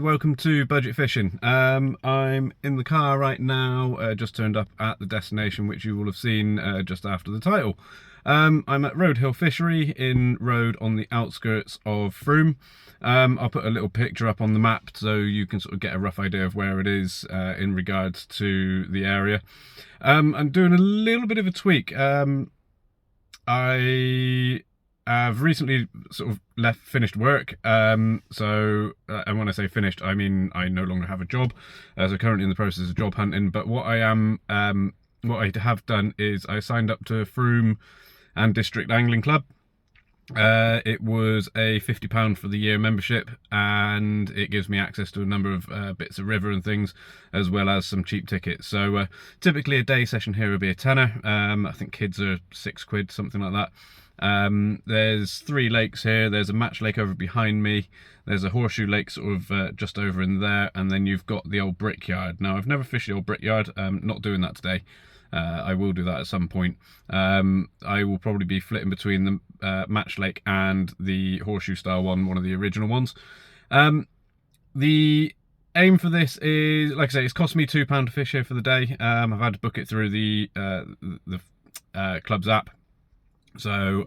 welcome to Budget Fishing. I'm in the car right now, just turned up at the destination which you will have seen just after the title. I'm at Road Hill Fishery in Road on the outskirts of Frome. I'll put a little picture up on the map so you can sort of get a rough idea of where it is in regards to the area. I'm doing a little bit of a tweak. I've recently sort of finished work, and when I say finished, I mean I no longer have a job, so currently in the process of job hunting. But what I have done is I signed up to Frome and District Angling Club. It was a £50 for the year membership, and it gives me access to a number of bits of river and things, as well as some cheap tickets. So typically a day session here would be a tenner. I think kids are £6, something like that. There's 3 lakes here. There's a match lake over behind me, there's a horseshoe lake sort of just over in there, and then you've got the old brickyard. Now I've never fished the old brickyard, not doing that today. I will do that at some point. I will probably be flitting between the match lake and the horseshoe style one of the original ones. The aim for this is, like I say, it's cost me £2 to fish here for the day. I've had to book it through the club's app. So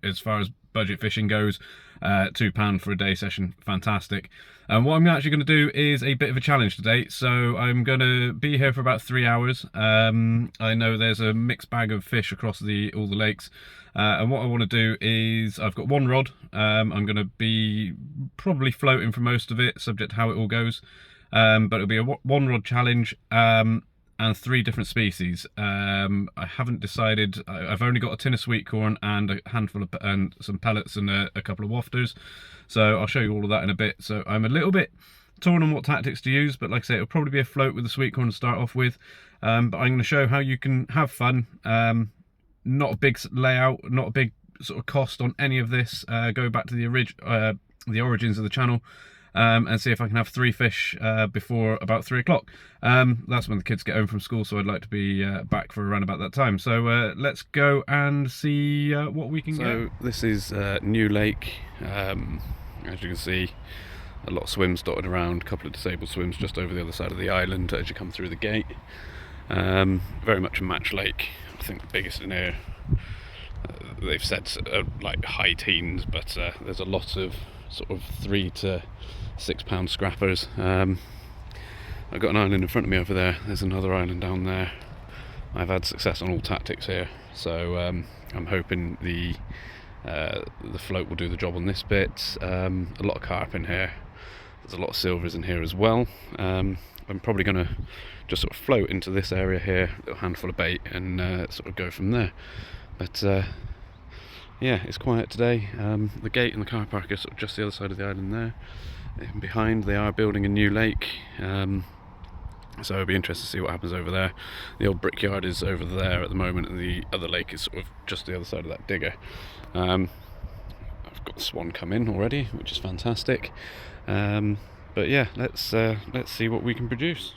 as far as budget fishing goes, £2 for a day session, fantastic. And what I'm actually going to do is a bit of a challenge today. So I'm going to be here for about 3 hours. I know there's a mixed bag of fish across all the lakes, and what I want to do is, I've got one rod. I'm going to be probably floating for most of it, subject to how it all goes, but it'll be a one rod challenge. And 3 different species. I haven't decided. I've only got a tin of sweet corn and a handful of and some pellets and a couple of wafters. So I'll show you all of that in a bit. So I'm a little bit torn on what tactics to use, but like I say, it'll probably be a float with the sweet corn to start off with. But I'm going to show how you can have fun. Not a big layout, not a big sort of cost on any of this. Go back to the origins of the channel. And see if I can have 3 fish before about 3 o'clock. That's when the kids get home from school, so I'd like to be back for around about that time. So let's go and see what we can get. So this is New Lake. As you can see, a lot of swims dotted around, a couple of disabled swims just over the other side of the island as you come through the gate. Very much a match lake. I think the biggest in here, they've said like high teens, but there's a lot of sort of £3 to £6 scrappers. I've got an island in front of me over there. There's another island down there. I've had success on all tactics here, so I'm hoping the float will do the job on this bit. A lot of carp in here. There's a lot of silvers in here as well. I'm probably going to just sort of float into this area here, a little handful of bait, and sort of go from there. But yeah, it's quiet today. The gate and the car park are sort of just the other side of the island there. And behind, they are building a new lake, so it'll be interesting to see what happens over there. The old brickyard is over there at the moment, and the other lake is sort of just the other side of that digger. I've got the swan come in already, which is fantastic. But yeah, let's see what we can produce.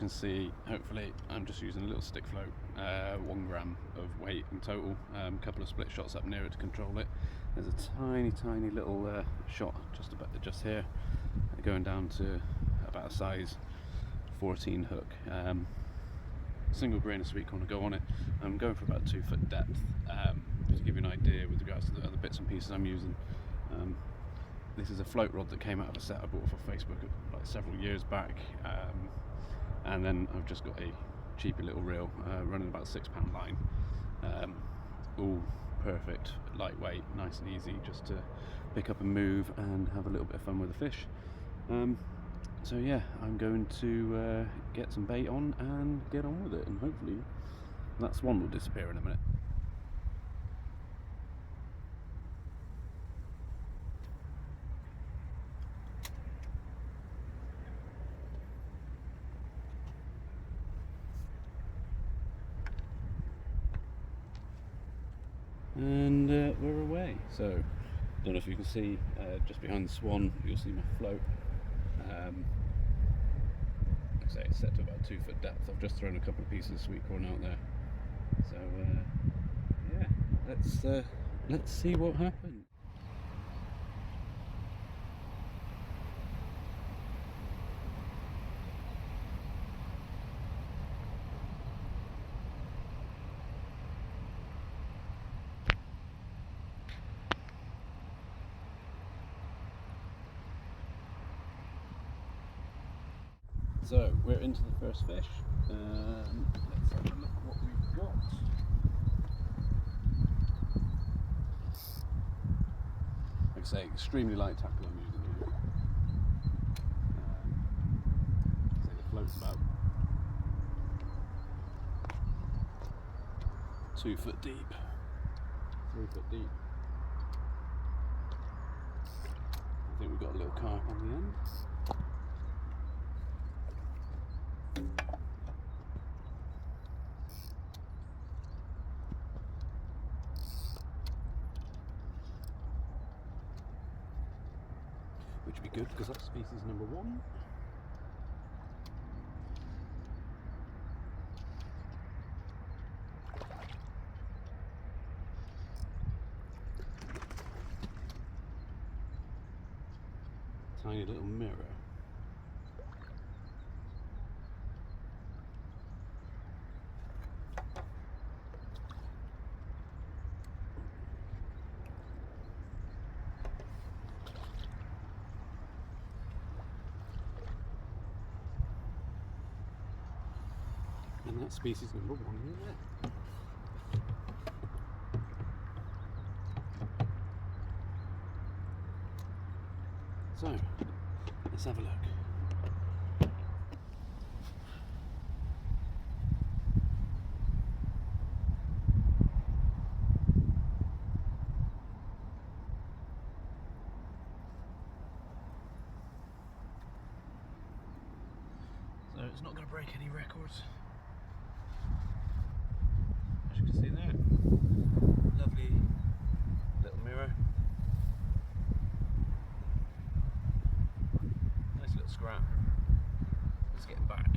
See, hopefully I'm just using a little stick float, 1 gram of weight in total, a couple of split shots up near it to control it. There's a tiny little shot just here, going down to about a size 14 hook. Single grain of sweet corn to go on it. I'm going for about 2 foot depth, just to give you an idea with regards to the other bits and pieces I'm using. This is a float rod that came out of a set I bought off of Facebook like several years back. And then I've just got a cheapy little reel running about £6 line, all perfect, lightweight, nice and easy, just to pick up and move and have a little bit of fun with the fish. So yeah, I'm going to get some bait on and get on with it, and hopefully that swan will disappear in a minute. And we're away. So, don't know if you can see just behind the swan, you'll see my float. Like I say, it's set to about 2 foot depth. I've just thrown a couple of pieces of sweet corn out there. So yeah, let's see what happens. So we're into the first fish. Let's have a look what we've got. Like I say, extremely light tackle I'm using here. So the float's about 2 foot deep, 3 foot deep. I think we've got a little carp on the end. Which would be good because that's species number 1. Tiny little mirror. And that's species number 1 in there. So, let's have a look. So it's not going to break any records. As you can see there, lovely little mirror. Nice little scrap. Let's get him back.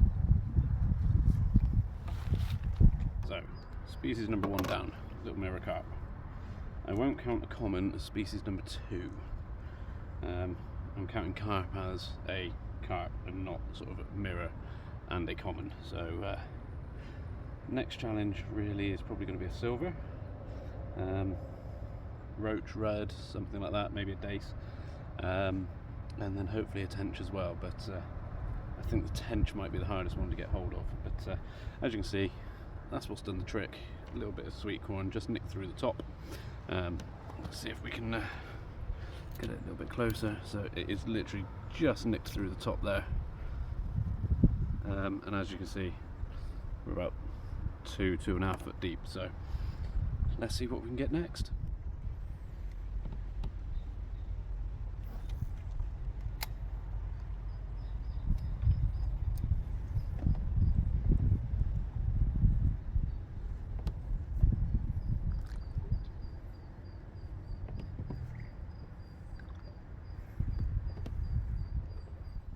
So, species number 1 down, little mirror carp. I won't count a common as species number 2. I'm counting carp as a carp and not sort of a mirror and a common. So next challenge really is probably going to be a silver, roach, rudd, something like that, maybe a dace, and then hopefully a tench as well, but I think the tench might be the hardest one to get hold of. But as you can see, that's what's done the trick. A little bit of sweet corn just nicked through the top. Let's see if we can get it a little bit closer. So it is literally just nicked through the top there, and as you can see, we're about 2.5 foot deep. So let's see what we can get next.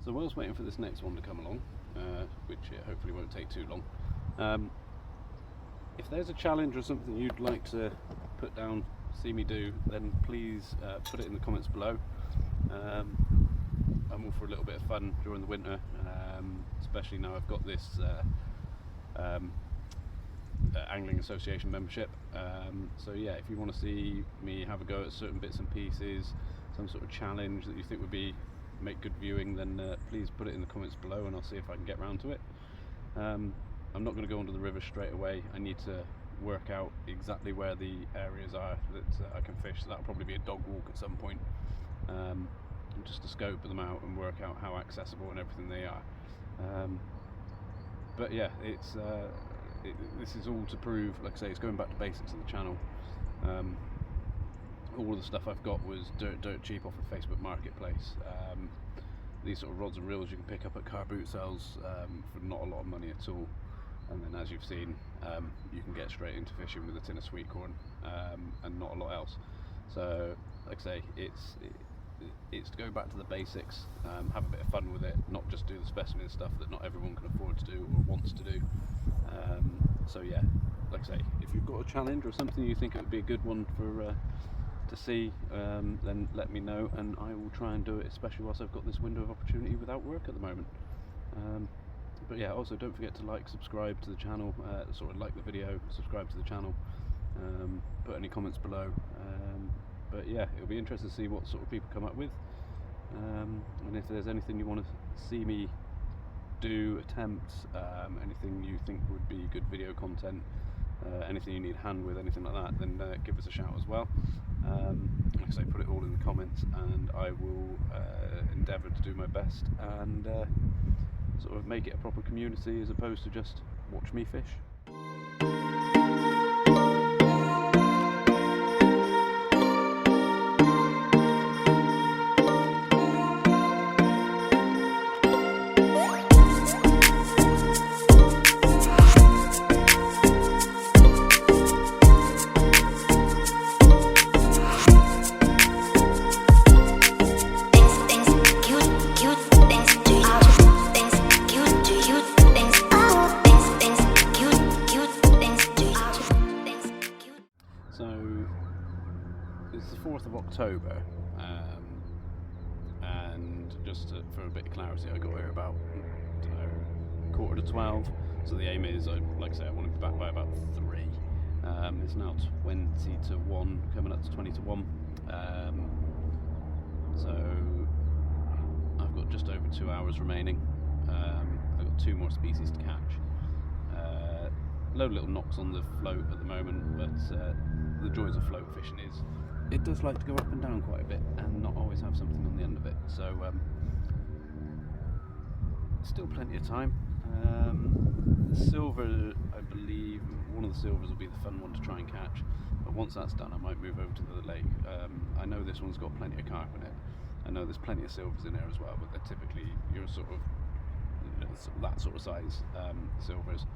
So whilst waiting for this next one to come along, which hopefully won't take too long, if there's a challenge or something you'd like to put down, see me do, then please put it in the comments below. I'm all for a little bit of fun during the winter, especially now I've got this Angling Association membership. So yeah, if you want to see me have a go at certain bits and pieces, some sort of challenge that you think would make good viewing, then please put it in the comments below and I'll see if I can get round to it. I'm not going to go onto the river straight away. I need to work out exactly where the areas are that I can fish. So that'll probably be a dog walk at some point, just to scope them out and work out how accessible and everything they are. But yeah, this is all to prove, like I say, it's going back to basics of the channel. All of the stuff I've got was dirt cheap off of Facebook Marketplace. These sort of rods and reels you can pick up at car boot sales for not a lot of money at all. And then, as you've seen, you can get straight into fishing with a tin of sweet corn and not a lot else. So, like I say, it's to go back to the basics, have a bit of fun with it, not just do the specimen stuff that not everyone can afford to do or wants to do. So yeah, like I say, if you've got a challenge or something you think it would be a good one for to see, then let me know, and I will try and do it, especially whilst I've got this window of opportunity without work at the moment. But yeah, also don't forget to like, subscribe to the channel, sort of like the video, subscribe to the channel, put any comments below. But yeah, it'll be interesting to see what sort of people come up with, and if there's anything you want to see me do, attempt, anything you think would be good video content, anything you need a hand with, anything like that, then give us a shout as well. Like I say, put it all in the comments, and I will endeavour to do my best and sort of make it a proper community as opposed to just watch me fish. It's the 4th of October, and just for a bit of clarity, I got here about, I don't know, 11:45, so the aim is, like I say, I want to be back by about 3. It's now 20 to 1, coming up to 20 to 1, so I've got just over 2 hours remaining. I've got 2 more species to catch. Load of little knocks on the float at the moment, but the joys of float fishing is it does like to go up and down quite a bit and not always have something on the end of it, so still plenty of time. Silver, I believe, one of the silvers will be the fun one to try and catch, but once that's done I might move over to the lake. I know this one's got plenty of carp in it. I know there's plenty of silvers in there as well, but they're typically your sort of, you know, that sort of size silvers.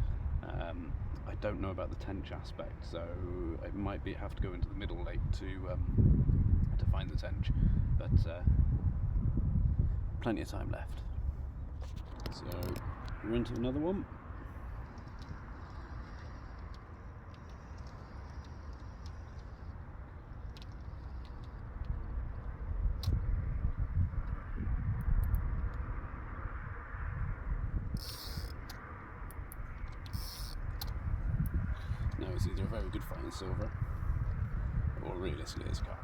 I don't know about the tench aspect, so it might have to go into the middle lake to find the tench, but plenty of time left. So we're into another one. Now it's either a very good fine silver or realistically it's carp.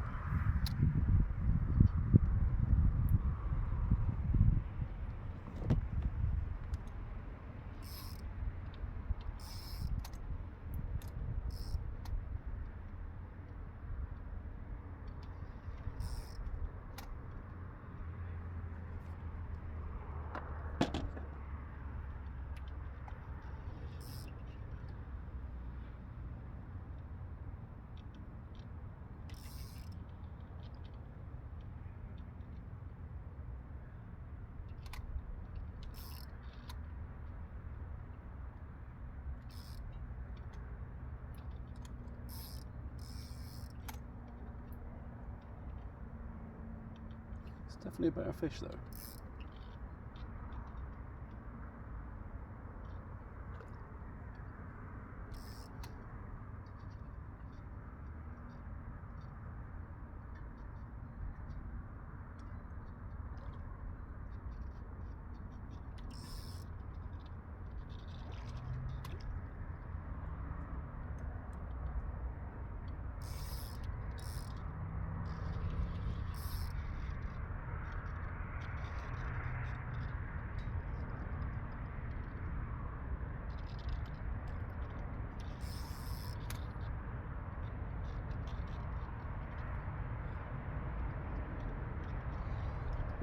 It's definitely a better fish though.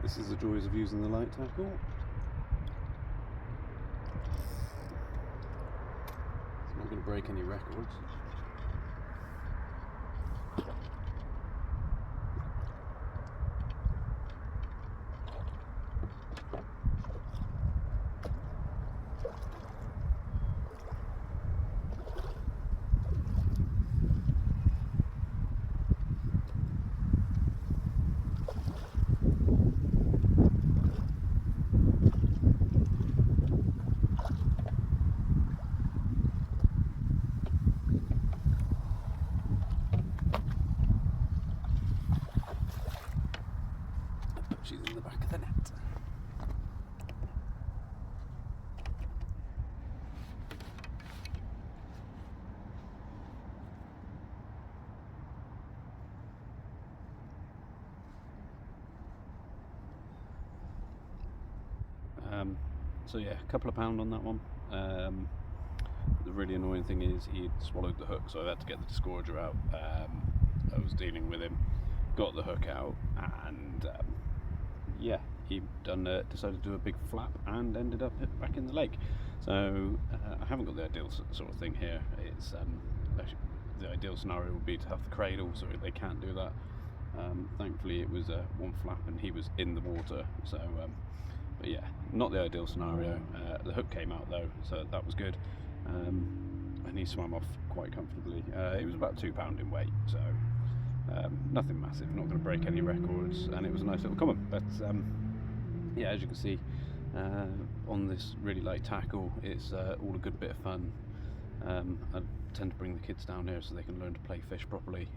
This is the joys of using the light tackle. It's not going to break any records. She's in the back of the net. So yeah, a couple of pound on that one. The really annoying thing is he'd swallowed the hook, so I had to get the disgorger out. I was dealing with him, got the hook out, and yeah, he decided to do a big flap and ended up back in the lake. So I haven't got the ideal sort of thing here. It's actually, the ideal scenario would be to have the cradle, so they can't do that. Thankfully it was one flap and he was in the water, so but yeah, not the ideal scenario. The hook came out though, so that was good, and he swam off quite comfortably. It was about £2 in weight, so nothing massive, not going to break any records, and it was a nice little common. But yeah, as you can see, on this really light tackle, it's all a good bit of fun. I tend to bring the kids down here so they can learn to play fish properly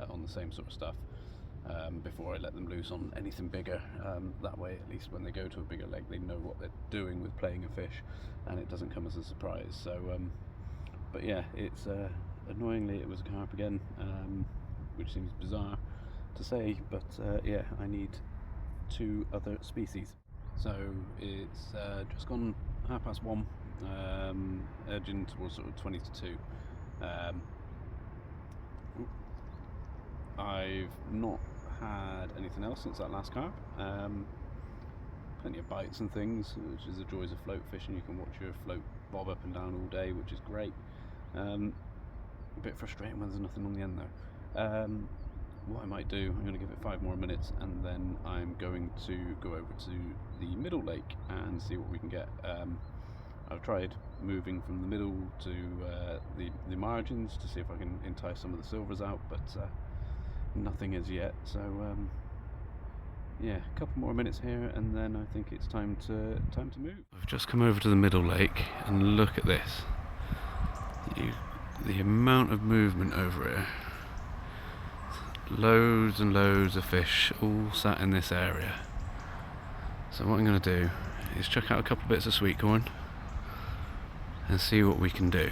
on the same sort of stuff before I let them loose on anything bigger. That way, at least when they go to a bigger lake, they know what they're doing with playing a fish, and it doesn't come as a surprise. So but yeah, it's annoyingly it was a carp again, which seems bizarre to say, but yeah, I need 2 other species. So it's just gone 1:30, edging towards sort of 20 to 2. I've not had anything else since that last carp. Plenty of bites and things, which is the joys of float fishing. You can watch your float bob up and down all day, which is great. A bit frustrating when there's nothing on the end though. What I might do, I'm going to give it 5 more minutes, and then I'm going to go over to the middle lake and see what we can get. I've tried moving from the middle to the margins to see if I can entice some of the silvers out, but nothing as yet. So yeah, a couple more minutes here, and then I think it's time to move. I've just come over to the middle lake, and look at this. The amount of movement over here. Loads and loads of fish all sat in this area. So what I'm going to do is chuck out a couple of bits of sweet corn and see what we can do.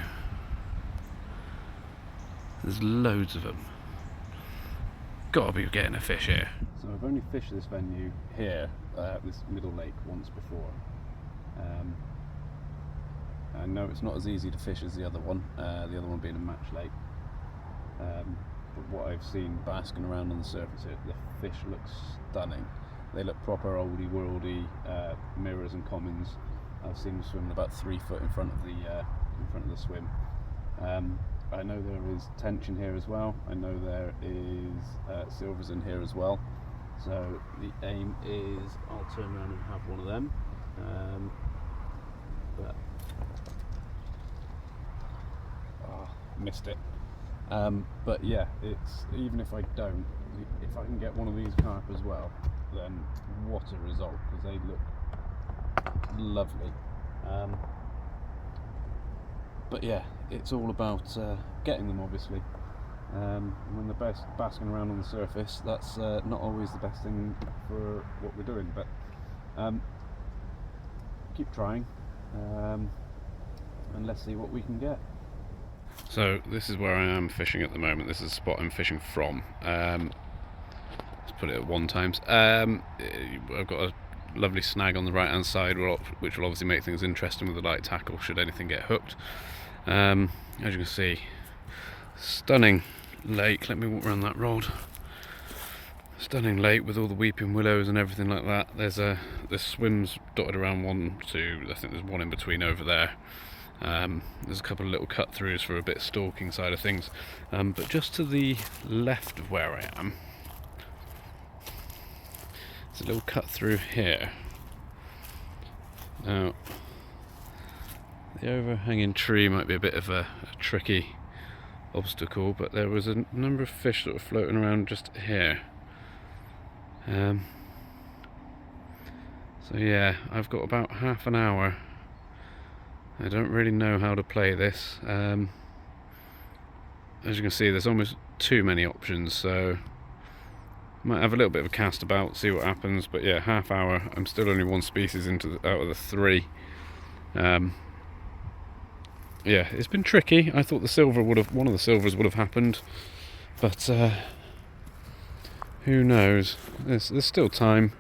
There's loads of them. Gotta be getting a fish here. So I've only fished this venue here, this middle lake, once before. I know it's not as easy to fish as the other one being a match lake. But what I've seen basking around on the surface here, the fish look stunning. They look proper oldie worldy, mirrors and commons. I've seen them swimming about 3 foot in front of the swim. I know there is tension here as well. I know there is silvers in here as well. So the aim is I'll turn around and have one of them. Missed it. But yeah, it's even if I don't, if I can get one of these carp as well, then what a result, because they look lovely. But yeah, it's all about getting them, obviously. When they're basking around on the surface, that's not always the best thing for what we're doing, but keep trying, and let's see what we can get. So this is where I am fishing at the moment. This is the spot I'm fishing from. Let's put it at 1 times. I've got a lovely snag on the right hand side, which will obviously make things interesting with the light tackle should anything get hooked. As you can see, stunning lake. Let me walk around that rod. Stunning lake with all the weeping willows and everything like that. There's swims dotted around one, two, I think there's one in between over there. There's a couple of little cut throughs for a bit of stalking side of things. But just to the left of where I am, there's a little cut through here. Now, the overhanging tree might be a bit of a tricky obstacle, but there was a number of fish that were floating around just here. So yeah, I've got about half an hour. I don't really know how to play this. As you can see, there's almost too many options, so might have a little bit of a cast about, see what happens. But yeah, half hour. I'm still only one species out of the three. Yeah, it's been tricky. I thought one of the silvers would have happened, but who knows? There's still time.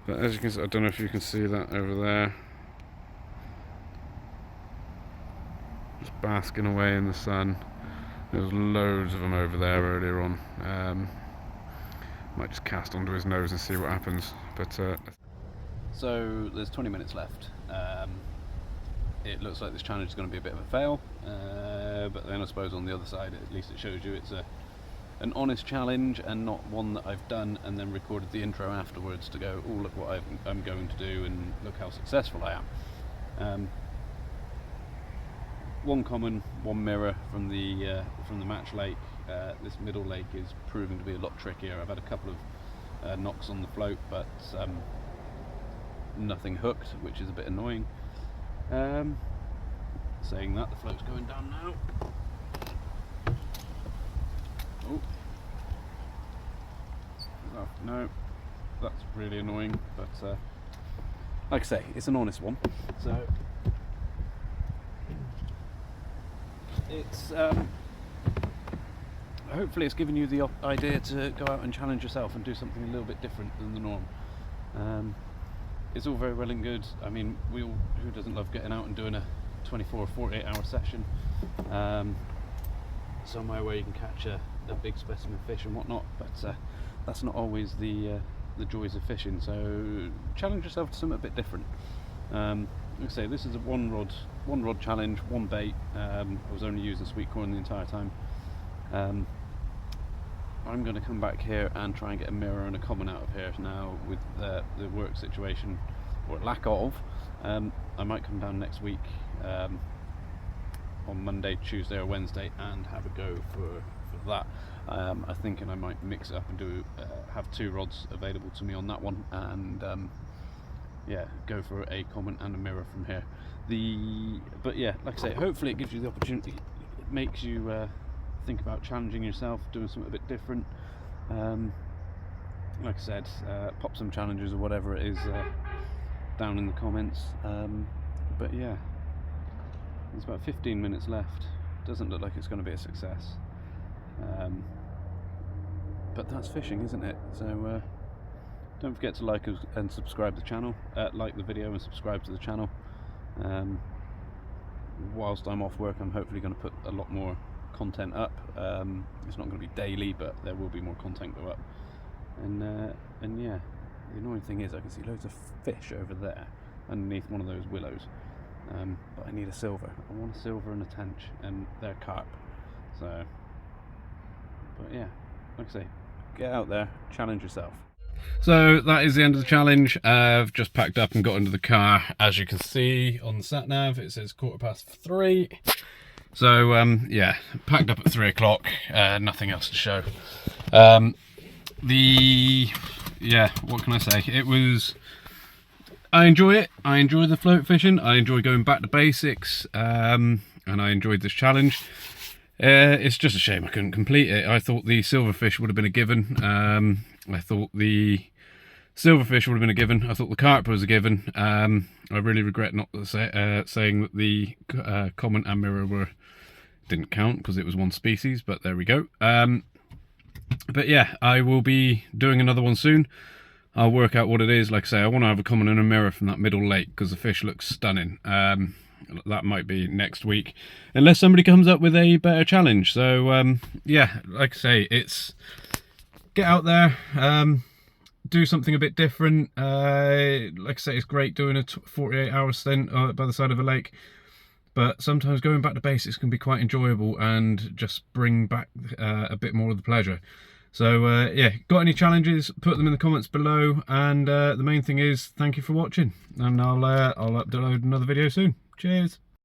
But as you can see, I don't know if you can see that over there. Just basking away in the sun. There's loads of them over there earlier on. Might just cast onto his nose and see what happens. But so there's 20 minutes left. It looks like this challenge is going to be a bit of a fail, but then I suppose on the other side, at least it shows you it's an honest challenge and not one that I've done and then recorded the intro afterwards to go, oh look what I'm going to do and look how successful I am. One common, one mirror from the match lake. This middle lake is proving to be a lot trickier. I've had a couple of knocks on the float, but nothing hooked, which is a bit annoying. Saying that, the float's going down now. Oh. No, that's really annoying, but like I say, it's an honest one. So it's hopefully it's given you the idea to go out and challenge yourself and do something a little bit different than the norm. It's all very well and good. I mean, who doesn't love getting out and doing a 24 or 48 hour session somewhere where you can catch a big specimen fish and whatnot, but that's not always the joys of fishing. So challenge yourself to something a bit different. Like I say, this is a one rod challenge, one bait. I was only using sweet corn the entire time. I'm going to come back here and try and get a mirror and a common out of here now with the work situation, or lack of. I might come down next week on Monday, Tuesday or Wednesday and have a go for that. I'm thinking I might mix it up and do have two rods available to me on that one, and yeah, go for a common and a mirror from here. But yeah, like I say, hopefully it gives you the opportunity. It makes you think about challenging yourself, doing something a bit different. Like I said, pop some challenges or whatever it is down in the comments. But yeah, there's about 15 minutes left. Doesn't look like it's going to be a success. But that's fishing, isn't it? So don't forget to like and subscribe to the channel. Like the video and subscribe to the channel. Whilst I'm off work, I'm hopefully going to put a lot more content up. It's not going to be daily, but there will be more content go up. And yeah, the annoying thing is I can see loads of fish over there underneath one of those willows. But I need a silver. I want a silver and a tench, and they're carp. So, but yeah, like I say, get out there, challenge yourself. So that is the end of the challenge. I've just packed up and got into the car. As you can see on the sat nav, it says 3:15. So yeah, packed up at 3 o'clock. Nothing else to show. Yeah, what can I say? I enjoy it. I enjoy the float fishing. I enjoy going back to basics, and I enjoyed this challenge. It's just a shame I couldn't complete it. I thought the silverfish would have been a given. I thought the silverfish would have been a given. I thought the carp was a given. I really regret not saying that the common and mirror didn't count because it was one species, but there we go. But yeah, I will be doing another one soon. I'll work out what it is. Like I say, I want to have a common and a mirror from that middle lake because the fish looks stunning. That might be next week, unless somebody comes up with a better challenge. So yeah, like I say, it's get out there, do something a bit different. Like I say, it's great doing a 48-hour stint by the side of a lake, but sometimes going back to basics can be quite enjoyable and just bring back a bit more of the pleasure. So yeah, got any challenges, put them in the comments below, and the main thing is thank you for watching, and I'll upload another video soon. Cheers.